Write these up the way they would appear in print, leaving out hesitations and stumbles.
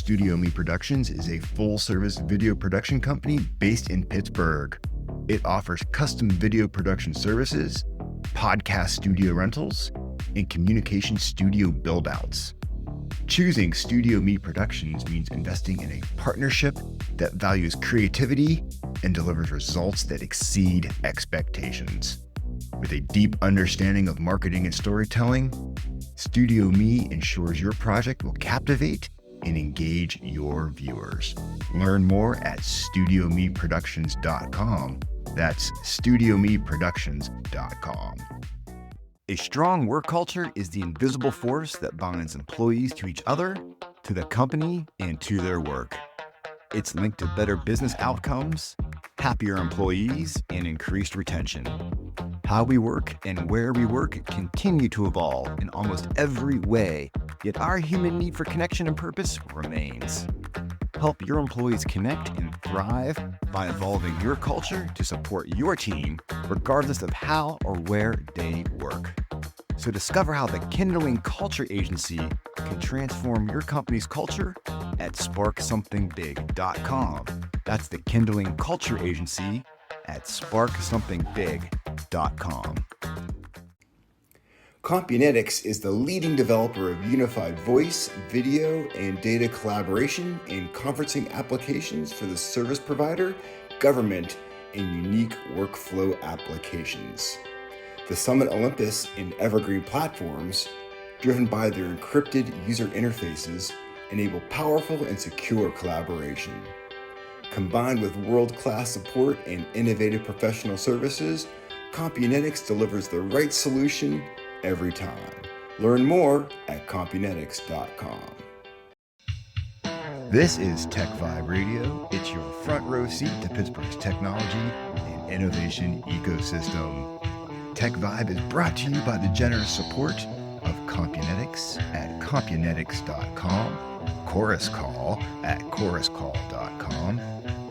Studio Me Productions is a full-service video production company based in Pittsburgh. It offers custom video production services, podcast studio rentals, and communication studio build-outs. Choosing Studio Me Productions means investing in a partnership that values creativity and delivers results that exceed expectations. With a deep understanding of marketing and storytelling, Studio Me ensures your project will captivate and engage your viewers. Learn more at studiomeproductions.com. That's studiomeproductions.com. A strong work culture is the invisible force that binds employees to each other, to the company, and to their work. It's linked to better business outcomes, happier employees, and increased retention. How we work and where we work continue to evolve in almost every way, yet our human need for connection and purpose remains. Help your employees connect and thrive by evolving your culture to support your team, regardless of how or where they work. So discover how the Kindling Culture Agency can transform your company's culture at sparksomething.big.com. That's the Kindling Culture Agency at sparksomething.big.com. CompuNetics is the leading developer of unified voice, video, and data collaboration and conferencing applications for the service provider, government, and unique workflow applications. The Summit Olympus and Evergreen platforms, driven by their encrypted user interfaces, enable powerful and secure collaboration. Combined with world-class support and innovative professional services, CompuNetics delivers the right solution every time. Learn more at compunetics.com. This is TechVibe Radio. It's your front row seat to Pittsburgh's technology and innovation ecosystem. TechVibe is brought to you by the generous support of CompuNetics at compunetics.com, Chorus Call at choruscall.com,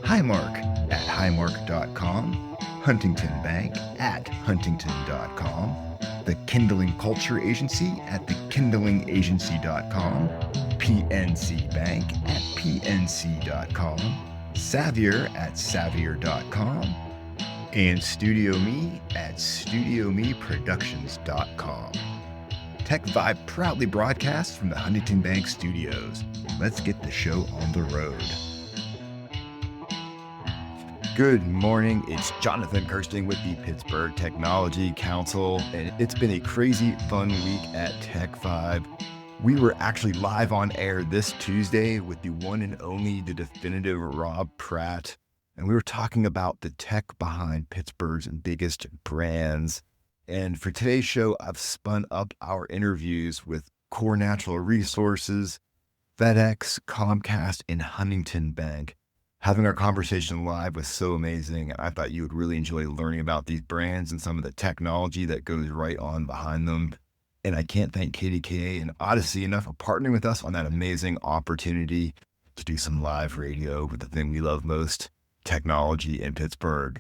Highmark at highmark.com, Huntington Bank at huntington.com, the Kindling Culture Agency at thekindlingagency.com, PNC Bank at pnc.com, Savior at savior.com, and Studio Me at studiomeproductions.com. TechVibe proudly broadcasts from the Huntington Bank studios. Let's get the show on the road. Good morning. It's Jonathan Kirsting with the Pittsburgh Technology Council, and it's been a crazy fun week at TechVibe. We were actually live on air this Tuesday with the one and only, the definitive Rob Pratte, and we were talking about the tech behind Pittsburgh's biggest brands. And for today's show, I've spun up our interviews with Core Natural Resources, FedEx, Comcast, and Huntington Bank. Having our conversation live was so amazing, and I thought you would really enjoy learning about these brands and some of the technology that goes right on behind them. And I can't thank KDKA and Audacy enough for partnering with us on that amazing opportunity to do some live radio with the thing we love most, technology in Pittsburgh.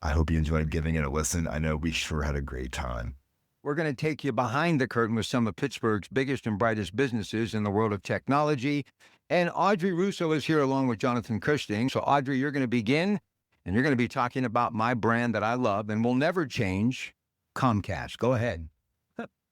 I hope you enjoyed giving it a listen. I know we sure had a great time. We're going to take you behind the curtain with some of Pittsburgh's biggest and brightest businesses in the world of technology. And Audrey Russo is here along with Jonathan Kirsting. So Audrey, you're going to begin, and you're going to be talking about my brand that I love and will never change, Comcast. Go ahead.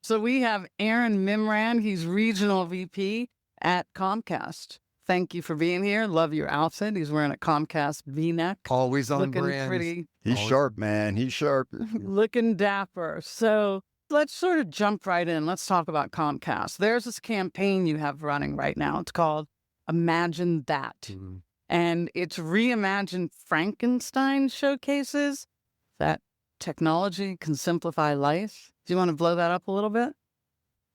So we have Aaron Mimran. He's Regional VP at Comcast. Thank you for being here. Love your outfit. He's wearing a Comcast V-neck. Always on looking brand. Pretty, He's sharp, man. He's sharp. looking dapper. So let's sort of jump right in. Let's talk about Comcast. There's this campaign you have running right now. It's called Imagine That. Mm-hmm. And it's reimagined Frankenstein showcases that technology can simplify life. Do you want to blow that up a little bit?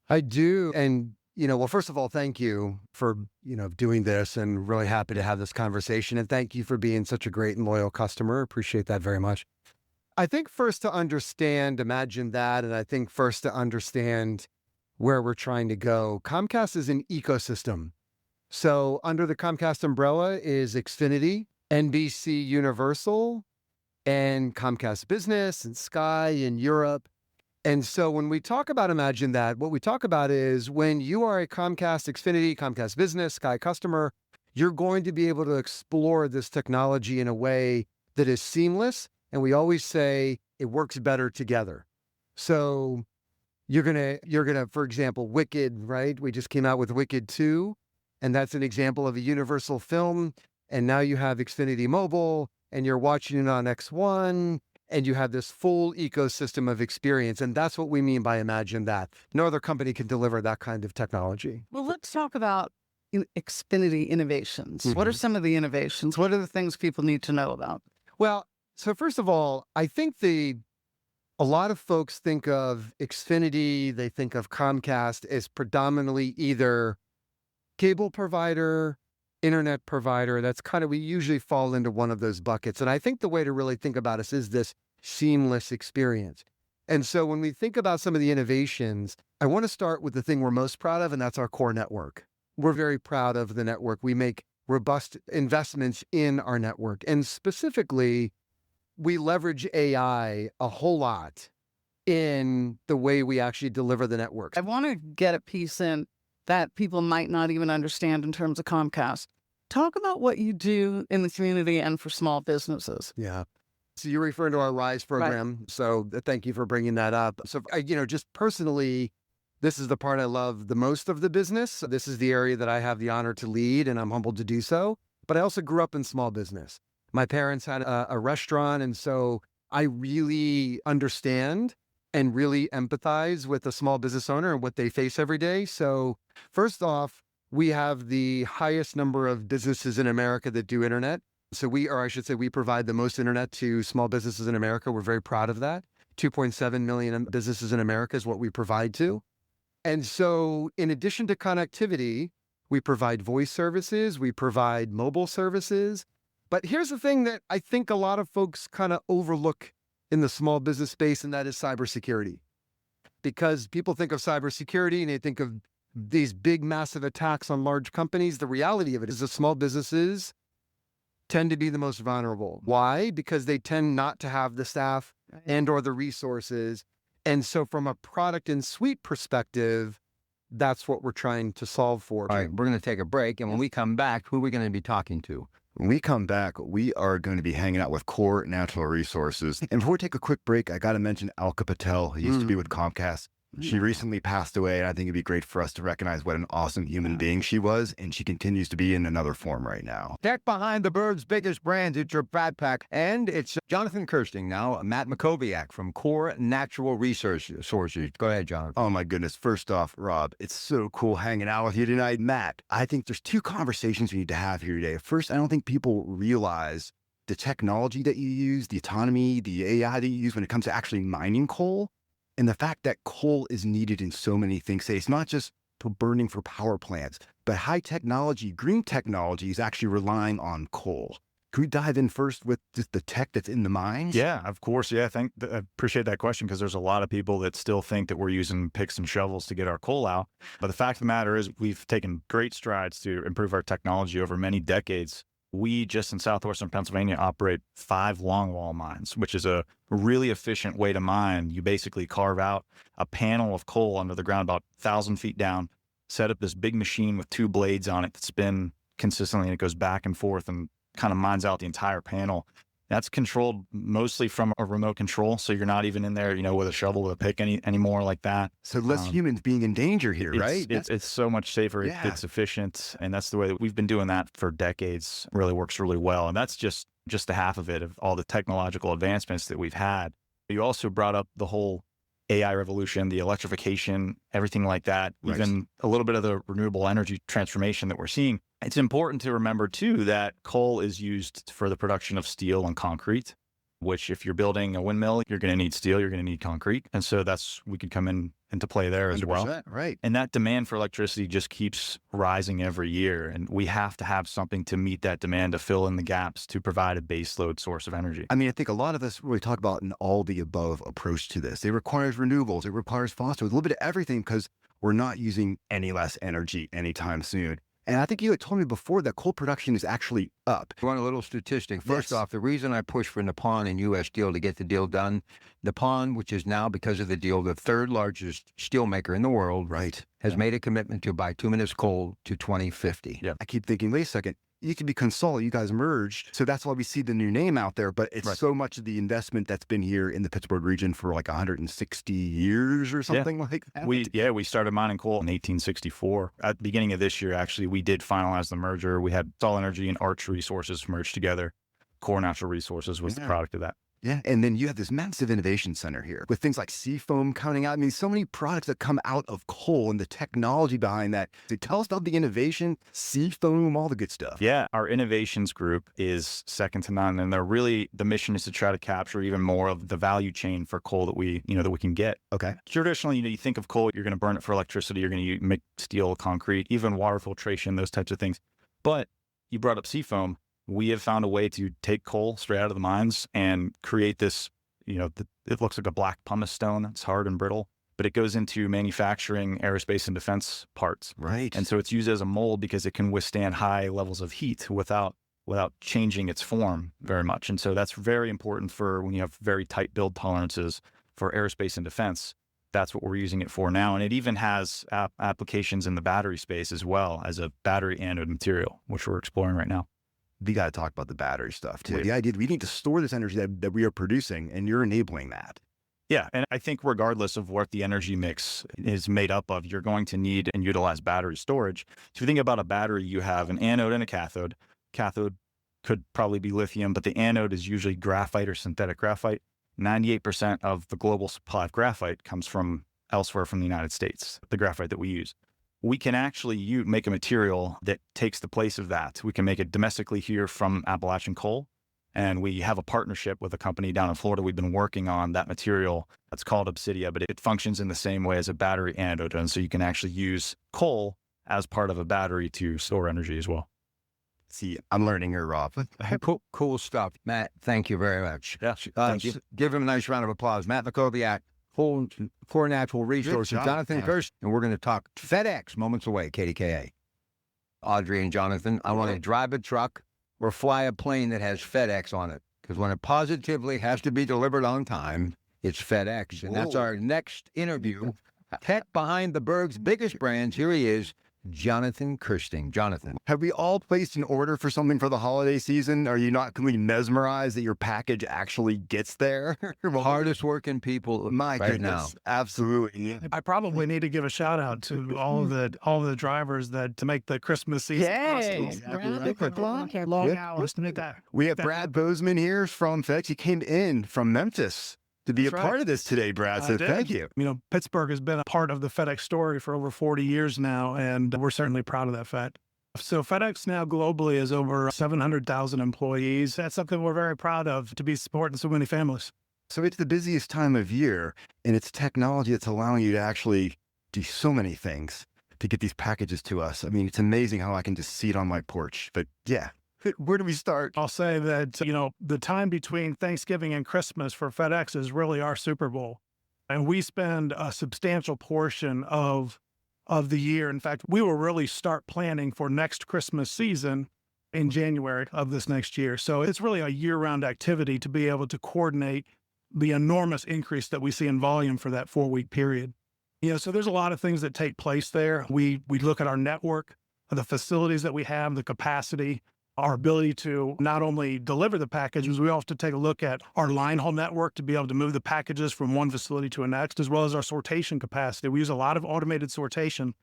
I do. And, well, first of all, thank you for, doing this, and really happy to have this conversation. And thank you for being such a great and loyal customer. Appreciate that very much. I think first to understand, Imagine That, and I think first to understand where we're trying to go, Comcast is an ecosystem. So under the Comcast umbrella is Xfinity, NBC Universal, and Comcast Business and Sky in Europe. And so when we talk about Imagine That, what we talk about is when you are a Comcast, Xfinity, Comcast Business, Sky customer, you're going to be able to explore this technology in a way that is seamless. And we always say it works better together. So you're gonna, for example, Wicked, right? We just came out with Wicked 2, and that's an example of a Universal film. And now you have Xfinity Mobile, and you're watching it on X1, and you have this full ecosystem of experience. And that's what we mean by Imagine That. No other company can deliver that kind of technology. Well, let's talk about Xfinity innovations. What are some of the innovations? What are the things people need to know about? Well, so first of all, I think a lot of folks think of Xfinity, they think of Comcast as predominantly either cable provider, internet provider. That's kind of, we usually fall into one of those buckets. And I think the way to really think about us is this seamless experience. And so when we think about some of the innovations, I want to start with the thing we're most proud of, and that's our core network. We're very proud of the network. We make robust investments in our network. And specifically, we leverage AI a whole lot in the way we actually deliver the network. I want to get a piece in that people might not even understand in terms of Comcast. Talk about what you do in the community and for small businesses. Yeah. So you're referring to our RISE program. Right. So thank you for bringing that up. So, just personally, this is the part I love the most of the business. This is the area that I have the honor to lead, and I'm humbled to do so. But I also grew up in small business. My parents had a restaurant, and so I really understand and really empathize with a small business owner and what they face every day. So first off, we have the highest number of businesses in America that do internet. So we provide the most internet to small businesses in America. We're very proud of that. 2.7 million businesses in America is what we provide to. And so in addition to connectivity, we provide voice services, we provide mobile services. But here's the thing that I think a lot of folks kind of overlook in the small business space, and that is cybersecurity. Because people think of cybersecurity and they think of these big, massive attacks on large companies. The reality of it is that small businesses tend to be the most vulnerable. Why? Because they tend not to have the staff and or the resources. And so from a product and suite perspective, that's what we're trying to solve for. All right, we're going to take a break. And when we come back, who are we going to be talking to? When we come back, we are going to be hanging out with Core Natural Resources. And before we take a quick break, I got to mention Alka Patel, who used to be with Comcast. She recently passed away, and I think it'd be great for us to recognize what an awesome human being she was, and she continues to be in another form right now. Tech behind the bird's biggest brands. It's your Pratt Pack, and it's Jonathan Kirsting now, Matt Makoviak from Core Natural Resources. Go ahead, Jonathan. Oh my goodness. First off, Rob, it's so cool hanging out with you tonight. Matt, I think there's two conversations we need to have here today. First, I don't think people realize the technology that you use, the autonomy, the AI that you use when it comes to actually mining coal. And the fact that coal is needed in so many things. Say it's not just for burning for power plants, but high technology, green technology is actually relying on coal. Can we dive in first with just the tech that's in the mines? Yeah, of course. Yeah, I appreciate that question because there's a lot of people that still think that we're using picks and shovels to get our coal out. But the fact of the matter is we've taken great strides to improve our technology over many decades. We just in southwestern Pennsylvania operate 5 longwall mines, which is a really efficient way to mine. You basically carve out a panel of coal under the ground about 1,000 feet down, set up this big machine with 2 blades on it that spin consistently, and it goes back and forth and kind of mines out the entire panel. That's controlled mostly from a remote control. So you're not even in there, with a shovel, with a pick anymore like that. So less humans being in danger here, right? It's so much safer. Yeah. It's efficient. And that's the way that we've been doing that for decades. Really works really well. And that's just the half of it, of all the technological advancements that we've had. You also brought up the whole AI revolution, the electrification, everything like that, Right. Even a little bit of the renewable energy transformation that we're seeing. It's important to remember, too, that coal is used for the production of steel and concrete, which if you're building a windmill, you're going to need steel, you're going to need concrete. And so we could come into play there as well. Right. And that demand for electricity just keeps rising every year. And we have to have something to meet that demand, to fill in the gaps, to provide a baseload source of energy. I mean, I think a lot of us really talk about an all the above approach to this. It requires renewables. It requires fossil, a little bit of everything because we're not using any less energy anytime soon. And I think you had told me before that coal production is actually up. Want a little statistic. First off, the reason I pushed for Nippon and U.S. Steel to get the deal done, Nippon, which is now, because of the deal, the third largest steel maker in the world, has made a commitment to buy 2 minutes coal to 2050. I keep thinking, wait a second, you could be Consol, you guys merged. So that's why we see the new name out there, but it's so much of the investment that's been here in the Pittsburgh region for like 160 years or something like that. We started mining coal in 1864. At the beginning of this year, actually, we did finalize the merger. We had Sol Energy and Arch Resources merged together. Core Natural Resources was the product of that. Yeah. And then you have this massive innovation center here with things like seafoam coming out. I mean, so many products that come out of coal and the technology behind that. So tell us about the innovation, seafoam, all the good stuff. Yeah. Our innovations group is second to none. And the mission is to try to capture even more of the value chain for coal that we can get. Okay. Traditionally, you think of coal, you're going to burn it for electricity. You're going to make steel, concrete, even water filtration, those types of things. But you brought up seafoam. We have found a way to take coal straight out of the mines and create this, it looks like a black pumice stone. It's hard and brittle, but it goes into manufacturing aerospace and defense parts. Right. And so it's used as a mold because it can withstand high levels of heat without changing its form very much. And so that's very important for when you have very tight build tolerances for aerospace and defense. That's what we're using it for now. And it even has applications in the battery space as well as a battery anode material, which we're exploring right now. We got to talk about the battery stuff too. The idea we need to store this energy that we are producing, and you're enabling that. Yeah. And I think regardless of what the energy mix is made up of, you're going to need and utilize battery storage. So if you think about a battery, you have an anode and a cathode. Cathode could probably be lithium, but the anode is usually graphite or synthetic graphite. 98% of the global supply of graphite comes from elsewhere from the United States, the graphite that we use. We can actually make a material that takes the place of that. We can make it domestically here from Appalachian coal. And we have a partnership with a company down in Florida. We've been working on that material. That's called Obsidia, but it functions in the same way as a battery anode. And so you can actually use coal as part of a battery to store energy as well. See, I'm learning here, Rob. Cool stuff. Matt, thank you very much. Yeah, thank you. Give him a nice round of applause. Matt Makoviak, Core Natural Resources, Jonathan Kirst, and we're going to talk FedEx moments away, KDKA. Audrey and Jonathan, I want to drive a truck or fly a plane that has FedEx on it, because when it positively has to be delivered on time, it's FedEx. And that's our next interview. Tech behind the Berg's biggest brands. Here he is, Jonathan Kirsting. Jonathan. Have we all placed an order for something for the holiday season? Are you not completely mesmerized that your package actually gets there? Hardest working people right now. Absolutely. Yeah. I probably need to give a shout out to all of the drivers to make the Christmas season possible. Long hours to make that. We have Brad Bozeman here from FedEx. He came in from Memphis to be a part of this today, Brad. So thank you. Pittsburgh has been a part of the FedEx story for over 40 years now, and we're certainly proud of that fact. So FedEx now globally has over 700,000 employees. That's something we're very proud of, to be supporting so many families. So it's the busiest time of year, and it's technology that's allowing you to actually do so many things to get these packages to us. I mean, it's amazing how I can just see it on my porch. But yeah, where do we start? I'll say that, the time between Thanksgiving and Christmas for FedEx is really our Super Bowl. And we spend a substantial portion of the year. In fact, we will really start planning for next Christmas season in January of this next year. So it's really a year-round activity to be able to coordinate the enormous increase that we see in volume for that 4-week period. So there's a lot of things that take place there. We look at our network, the facilities that we have, the capacity, our ability to not only deliver the packages, we also have to take a look at our line haul network to be able to move the packages from one facility to the next, as well as our sortation capacity. We use a lot of automated sortation.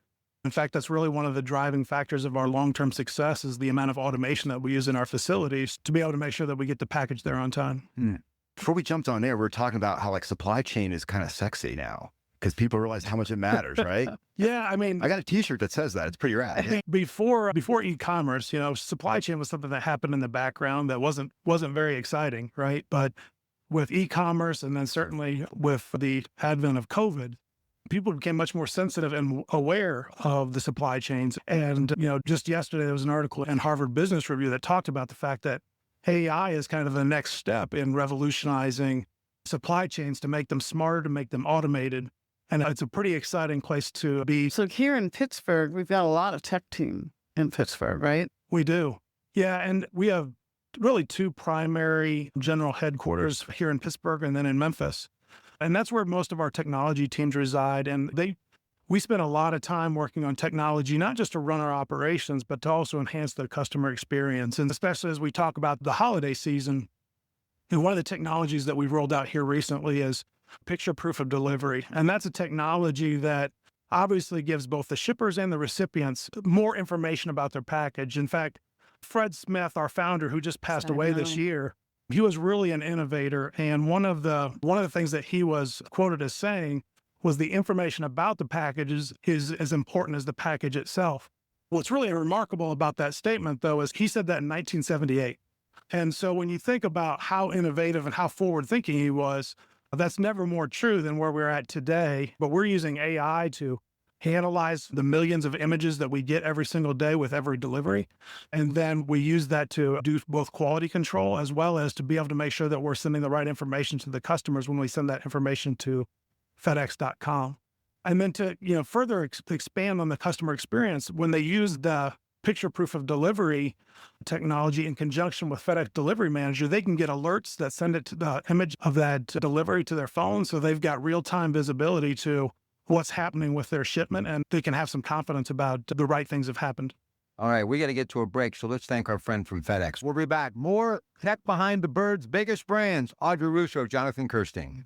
In fact, that's really one of the driving factors of our long-term success is the amount of automation that we use in our facilities to be able to make sure that we get the package there on time. Before we jumped on there, we were talking about how supply chain is kind of sexy now, because people realize how much it matters, right? Yeah, I mean, I got a T-shirt that says that. It's pretty rad. I think before e-commerce, supply chain was something that happened in the background that wasn't very exciting, right? But with e-commerce, and then certainly with the advent of COVID, people became much more sensitive and aware of the supply chains. And just yesterday there was an article in Harvard Business Review that talked about the fact that AI is kind of the next step in revolutionizing supply chains to make them smarter, to make them automated. And it's a pretty exciting place to be. So here in Pittsburgh, we've got a lot of tech team. in Pittsburgh, right? We do. Yeah, and we have really two primary general headquarters here in Pittsburgh and then in Memphis. And that's where most of our technology teams reside. And we spend a lot of time working on technology, not just to run our operations, but to also enhance the customer experience. And especially as we talk about the holiday season, and one of the technologies that we've rolled out here recently is picture proof of delivery. And that's a technology that obviously gives both the shippers and the recipients more information about their package. In fact, Fred Smith, our founder, who just passed away this year, he was really an innovator. And one of the things that he was quoted as saying was the information about the packages is as important as the package itself. What's really remarkable about that statement, though, is he said that in 1978. And so when you think about how innovative and how forward-thinking he was, that's never more true than where we're at today. But we're using AI to analyze the millions of images that we get every single day with every delivery. And then we use that to do both quality control as well as to be able to make sure that we're sending the right information to the customers when we send that information to FedEx.com. And then to further expand on the customer experience, when they use the picture proof of delivery technology in conjunction with FedEx Delivery Manager, they can get alerts that send it to the image of that delivery to their phone. So they've got real-time visibility to what's happening with their shipment, and they can have some confidence about the right things have happened. All right, we got to get to a break, so let's thank our friend from FedEx. We'll be back. More tech behind the bird's biggest brands. Audrey Russo, Jonathan Kirsting.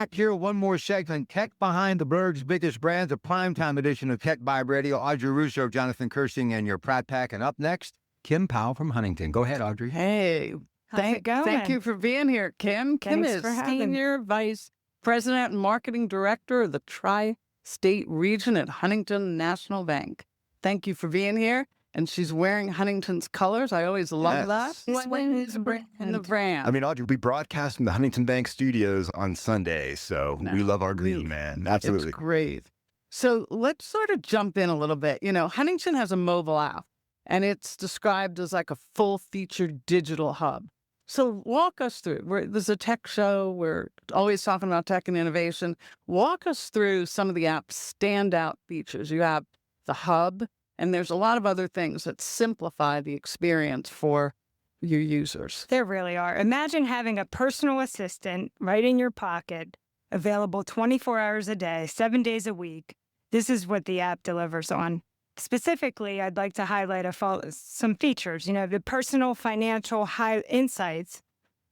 Back here, one more segment, Tech Behind the Bird's Biggest Brands, a primetime edition of TechVibe Radio. Audrey Russo, Jonathan Kirsting, and your Pratt Pack. And up next, Kim Powell from Huntington. Go ahead, Audrey. Hey, thank you for being here, Kim. Kim Thanks is for having me. Senior Vice President and Marketing Director of the Tri-State Region at Huntington National Bank. Thank you for being here. And she's wearing Huntington's colors. I always love that. Swing is a brand. And the brand. I mean, Audrey, we broadcast from the Huntington Bank studios on Sunday, so we love our green, man. Absolutely. It's great. So let's sort of jump in a little bit. Huntington has a mobile app, and it's described as like a full-featured digital hub. So walk us through. There's a tech show. We're always talking about tech and innovation. Walk us through some of the app's standout features. You have the hub, and there's a lot of other things that simplify the experience for your users. There really are. Imagine having a personal assistant right in your pocket, available 24 hours a day, 7 days a week. This is what the app delivers on. Specifically, I'd like to highlight some features. The personal financial insights.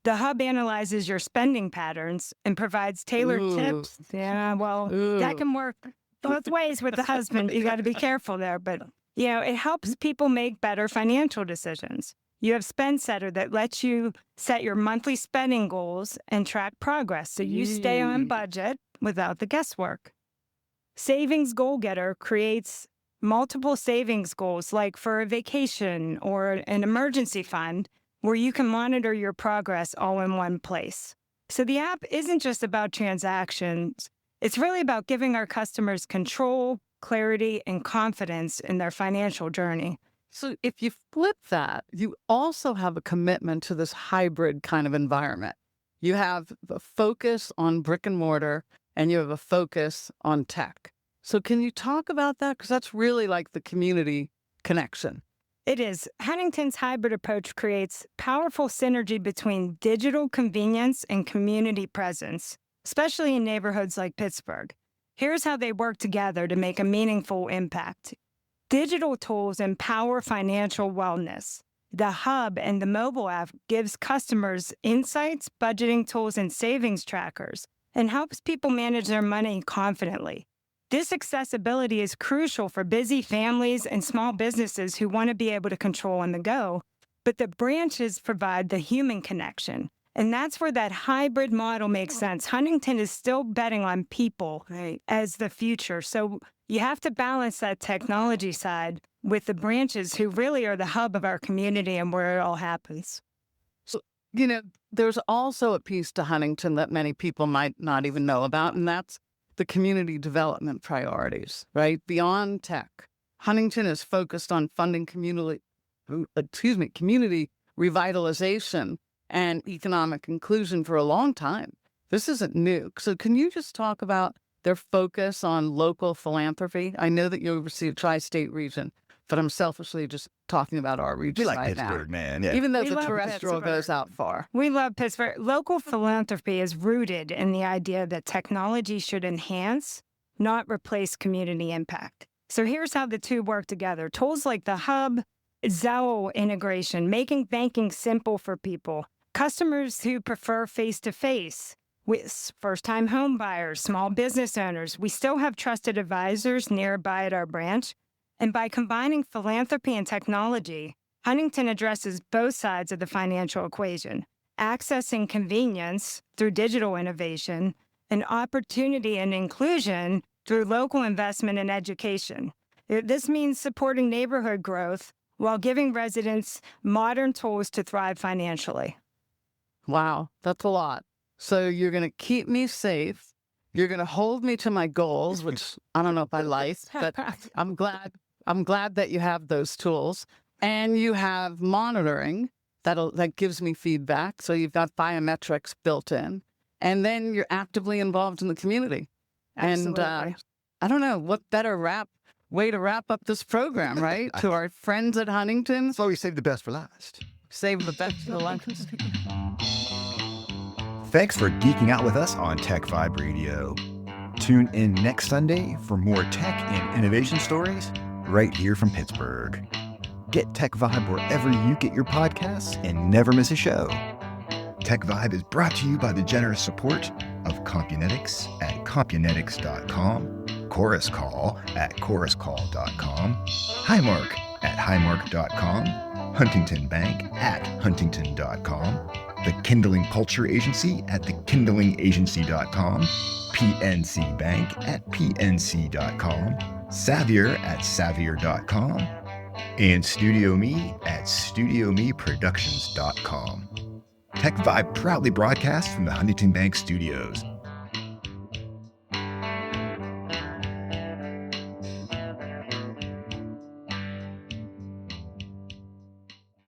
The hub analyzes your spending patterns and provides tailored tips. Yeah, that can work both ways with the husband. You got to be careful there, but it helps people make better financial decisions. You have Spend Setter that lets you set your monthly spending goals and track progress, so you stay on budget without the guesswork. Savings Goal Getter creates multiple savings goals, like for a vacation or an emergency fund, where you can monitor your progress all in one place. So the app isn't just about transactions. It's really about giving our customers control, clarity, and confidence in their financial journey. So if you flip that, you also have a commitment to this hybrid kind of environment. You have a focus on brick and mortar, and you have a focus on tech. So can you talk about that? Because that's really like the community connection. It is. Huntington's hybrid approach creates powerful synergy between digital convenience and community presence, especially in neighborhoods like Pittsburgh. Here's how they work together to make a meaningful impact. Digital tools empower financial wellness. The hub and the mobile app gives customers insights, budgeting tools, and savings trackers, and helps people manage their money confidently. This accessibility is crucial for busy families and small businesses who want to be able to control on the go, but the branches provide the human connection. And that's where that hybrid model makes sense. Huntington is still betting on people as the future. So you have to balance that technology side with the branches who really are the hub of our community and where it all happens. So, there's also a piece to Huntington that many people might not even know about, and that's the community development priorities, right? Beyond tech, Huntington is focused on funding community revitalization and economic inclusion for a long time. This isn't new. So can you just talk about their focus on local philanthropy? I know that you oversee a tri-state region, but I'm selfishly just talking about our region We like right Pittsburgh, now. man. Yeah. Even though We the love terrestrial Pittsburgh. goes out far. We love Pittsburgh. Local philanthropy is rooted in the idea that technology should enhance, not replace community impact. So here's how the two work together. Tools like the Hub, Zelle integration, making banking simple for people, customers who prefer face-to-face, with first-time home buyers, small business owners. We still have trusted advisors nearby at our branch. And by combining philanthropy and technology, Huntington addresses both sides of the financial equation, accessing convenience through digital innovation and opportunity and inclusion through local investment and education. This means supporting neighborhood growth while giving residents modern tools to thrive financially. Wow, that's a lot. So you're going to keep me safe. You're going to hold me to my goals, which I don't know if I like, but I'm glad that you have those tools. And you have monitoring that gives me feedback. So you've got biometrics built in. And then you're actively involved in the community. Absolutely. And I don't know, what better way to wrap up this program, right? To our friends at Huntington. That's why we saved the best for last. Save the best for last. Thanks for geeking out with us on TechVibe Radio. Tune in next Sunday for more tech and innovation stories right here from Pittsburgh. Get TechVibe wherever you get your podcasts and never miss a show. TechVibe is brought to you by the generous support of Compunetics at Compunetics.com, Chorus Call at ChorusCall.com, Highmark at Highmark.com, Huntington Bank at Huntington.com, the Kindling Culture Agency at thekindlingagency.com, PNC Bank at PNC.com, Savior at Savior.com, and Studio Me at StudioMeProductions.com. TechVibe proudly broadcasts from the Huntington Bank Studios.